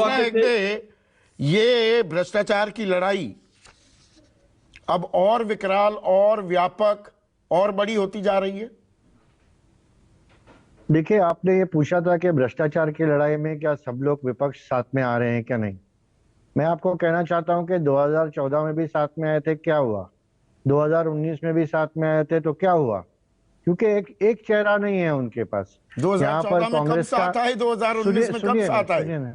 कृष्णा हेगड़े, ये भ्रष्टाचार की लड़ाई अब और विकराल और व्यापक और बड़ी होती जा रही है। देखिए, आपने ये पूछा था कि भ्रष्टाचार की लड़ाई में क्या सब लोग विपक्ष साथ में आ रहे हैं क्या नहीं। मैं आपको कहना चाहता हूं कि 2014 में भी साथ में आए थे, क्या हुआ? 2019 में भी साथ में आए थे तो क्या हुआ? क्योंकि एक चेहरा नहीं है उनके पास। यहाँ पर 2014 में कब कांग्रेस का साथ आए, 2019 में कब साथ आए? सुनिए ना,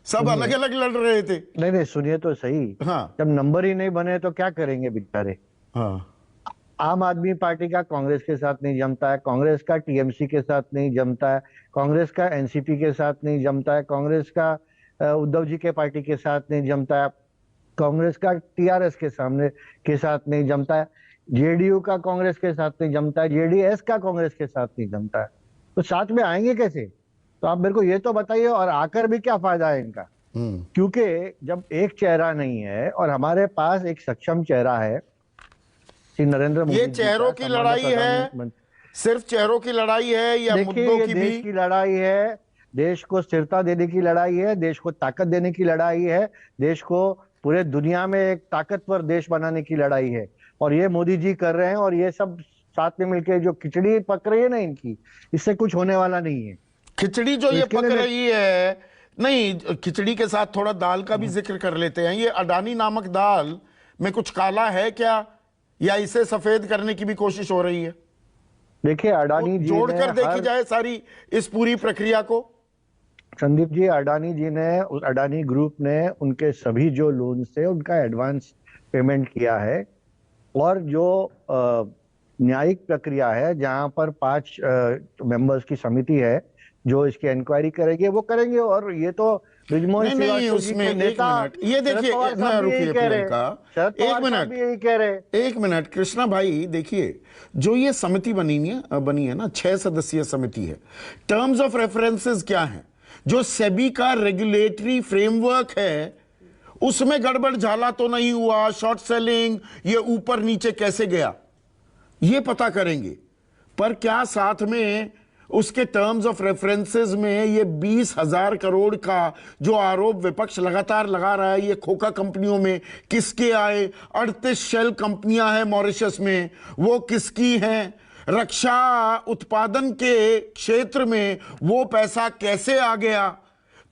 सब अलग अलग लड़ रहे थे। नहीं सुनिए तो सही। हाँ जब नंबर ही नहीं बने तो क्या करेंगे बेचारे। हाँ। आम आदमी पार्टी का कांग्रेस के साथ नहीं जमता है, कांग्रेस का टीएमसी के साथ नहीं जमता है, कांग्रेस का एनसीपी के साथ नहीं जमता है, कांग्रेस का उद्धव जी के पार्टी के साथ नहीं जमता है, कांग्रेस का टीआरएस के सामने के साथ नहीं जमता है, जेडीयू का कांग्रेस के साथ नहीं जमता है, जेडीएस का कांग्रेस के साथ नहीं जमता है। तो साथ में आएंगे कैसे? तो आप मेरे को ये तो बताइए, और आकर भी क्या फायदा है इनका? क्योंकि जब एक चेहरा नहीं है और हमारे पास एक सक्षम चेहरा है, श्री नरेंद्र मोदी। ये चेहरों की लड़ाई है, सिर्फ चेहरों की लड़ाई है या मुद्दों की भी? देश की लड़ाई है, देश को स्थिरता देने की लड़ाई है, देश को ताकत देने की लड़ाई है, देश को पूरे दुनिया में एक ताकतवर देश बनाने की लड़ाई है। और ये मोदी जी कर रहे हैं, और ये सब साथ में मिलकर जो खिचड़ी पक रही है ना इनकी, इससे कुछ होने वाला नहीं है। खिचड़ी जो ये पक रही है, नहीं, खिचड़ी के साथ थोड़ा दाल का भी जिक्र कर लेते हैं। ये अडानी नामक दाल में कुछ काला है क्या, या इसे सफेद करने की भी कोशिश हो रही है? देखिए, अडानी जी जोड़कर देखी जाए सारी इस पूरी प्रक्रिया को, संदीप जी, अडानी जी ने, उस अडानी ग्रुप ने उनके सभी जो लोन से उनका एडवांस पेमेंट किया है, और जो न्यायिक प्रक्रिया है जहां पर 5 मेंबर्स की समिति है जो इसकी इंक्वायरी करेगी, वो करेंगे। और ये तो ब्रिजमोहन नहीं उसमें एक मिनट, ये देखिए, रुकिए प्रियंका, एक मिनट कृष्णा भाई, देखिए जो ये समिति बनी है ना, 6 सदस्यीय समिति है। टर्म्स ऑफ रेफरेंसेस क्या है? जो सेबी का रेगुलेटरी फ्रेमवर्क है उसमें गड़बड़ झाला तो नहीं हुआ? शॉर्ट सेलिंग ये ऊपर नीचे कैसे गया, ये पता करेंगे। पर क्या साथ में उसके टर्म्स ऑफ रेफरेंसेस में ये 20,000 करोड़ का जो आरोप विपक्ष लगातार लगा रहा है, ये खोखा कंपनियों में किसके आए? 38 शेल कंपनियां हैं मॉरिशस में, वो किसकी हैं? रक्षा उत्पादन के क्षेत्र में वो पैसा कैसे आ गया?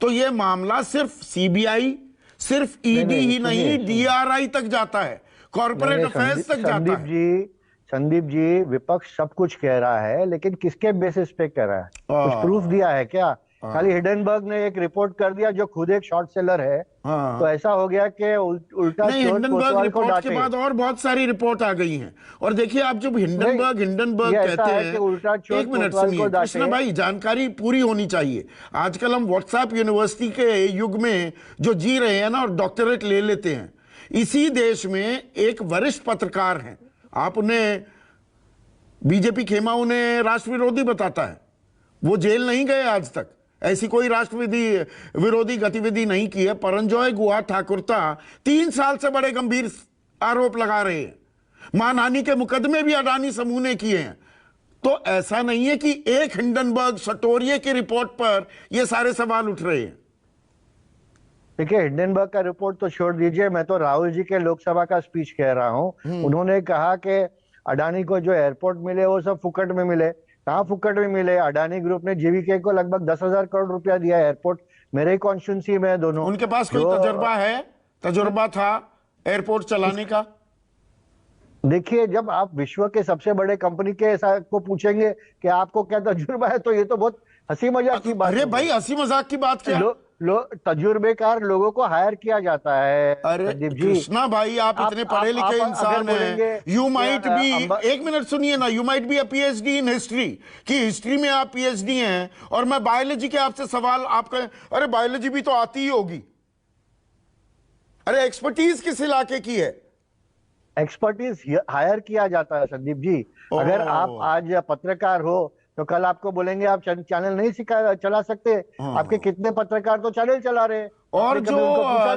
तो ये मामला सिर्फ सीबीआई, सिर्फ ईडी ही नहीं, डीआरआई तक जाता है, कॉर्पोरेट अफेयर्स तक जाता है। संदीप जी, विपक्ष सब कुछ कह रहा है, लेकिन किसके बेसिस पे कह रहा है? कुछ प्रूफ दिया है क्या? खाली हिंडनबर्ग ने एक रिपोर्ट कर दिया, जो खुद एक शॉर्ट सेलर है। तो ऐसा हो गया कि उल्टा नहीं, हिंडनबर्ग रिपोर्ट के बाद और बहुत सारी रिपोर्ट आ गई हैं। और देखिए, आप जब हिंडनबर्ग कहते हैं, एक मिनट सुनिए कृष्णा भाई, जानकारी पूरी होनी चाहिए। आजकल हम व्हाट्सएप यूनिवर्सिटी के युग में जो जी रहे हैं ना, और डॉक्टरेट ले लेते हैं। इसी देश में एक वरिष्ठ पत्रकार हैं, आप उन्हें, बीजेपी खेमा उन्हें राष्ट्र विरोधी बताता है, वो जेल नहीं गए आज तक, ऐसी कोई राष्ट्रविधि विरोधी गतिविधि नहीं की है। परंजॉय गुहा ठाकुरता 3 साल से बड़े गंभीर आरोप लगा रहे हैं, मानहानि के मुकदमे भी अडानी समूह ने किए हैं। तो ऐसा नहीं है कि एक हिंडनबर्ग सटोरिये की रिपोर्ट पर ये सारे सवाल उठ रहे हैं। देखिए, हिंडनबर्ग का रिपोर्ट तो छोड़ दीजिए, मैं तो राहुल जी के लोकसभा का स्पीच कह रहा हूं। उन्होंने कहा कि अडानी को जो एयरपोर्ट मिले वो सब फुकट में मिले। कहाँ फुकट में मिले? अडानी ग्रुप ने जीवीके को लगभग 10,000 करोड़ रुपया दिया एयरपोर्ट, मेरे ही कॉन्स्टिट्यूंसी में दोनों। उनके पास कोई तजुर्बा था एयरपोर्ट चलाने का? देखिए, जब आप विश्व के सबसे बड़े कंपनी के को पूछेंगे कि आपको क्या तजुर्बा है, तो ये तो बहुत हंसी मजाक की बात। अरे भाई, हंसी मजाक की बात क्या? तजुर्बेकार लोगों को हायर किया जाता है। अरे कृष्णा भाई, आप इतने पढ़े लिखे इंसान हैं, यू माइट बी, एक मिनट सुनिए ना, you might be a PhD in history, कि हिस्ट्री में आप पीएचडी हैं, और मैं बायोलॉजी के आपसे सवाल आपका, अरे बायोलॉजी भी तो आती ही होगी। अरे एक्सपर्टीज किस इलाके की है? एक्सपर्टीज हायर किया जाता है संदीप जी। अगर आप आज पत्रकार हो तो कल आपको बोलेंगे आप चैनल नहीं चला सकते। आपके कितने पत्रकार तो चैनल चला रहे। और जो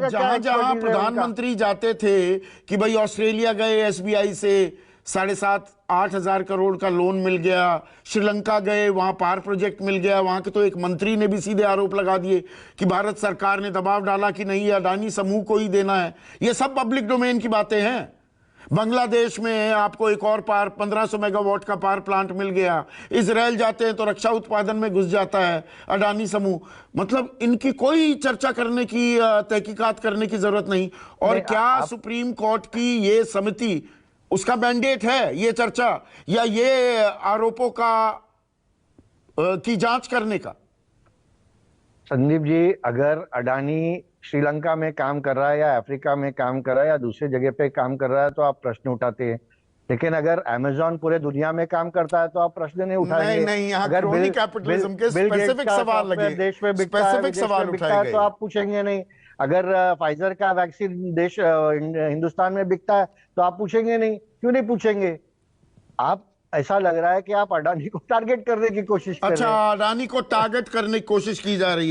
जहां जहां प्रधानमंत्री जाते थे कि भाई ऑस्ट्रेलिया गए एसबीआई से, 7,500-8,000 करोड़ का लोन मिल गया। श्रीलंका गए, वहां पार प्रोजेक्ट मिल गया। वहां के तो एक मंत्री ने भी सीधे आरोप लगा दिए कि भारत सरकार ने दबाव डाला कि नहीं, अडानी समूह को ही देना है। ये सब पब्लिक डोमेन की बातें हैं। बांग्लादेश में आपको एक और 1500 मेगावाट का पावर प्लांट मिल गया। इजराइल जाते हैं तो रक्षा उत्पादन में घुस जाता है अडानी समूह। मतलब इनकी कोई चर्चा करने की, तहकीकात करने की जरूरत नहीं। और क्या सुप्रीम कोर्ट की ये समिति, उसका मैंडेट है ये चर्चा या ये आरोपों की जांच करने का? संदीप जी, अगर अडानी श्रीलंका में काम कर रहा है या अफ्रीका में काम कर रहा है या दूसरी जगह पे काम कर रहा है तो आप प्रश्न उठाते हैं, लेकिन अगर अमेज़न पूरे दुनिया में काम करता है तो आप प्रश्न नहीं उठाएंगे। नहीं, यहाँ अगर क्रोनी कैपिटलिज्म के स्पेसिफिक सवाल लगे, देश में बिकता है, स्पेसिफिक सवाल उठाए गए, तो आप पूछेंगे नहीं। अगर फाइजर का वैक्सीन देश हिंदुस्तान में बिकता है तो आप पूछेंगे नहीं। क्यों नहीं पूछेंगे? आप, ऐसा लग रहा है कि आप अडानी को टारगेट करने की कोशिश कर रहे हैं। अच्छा, अडानी को टारगेट करने की कोशिश की जा रही है।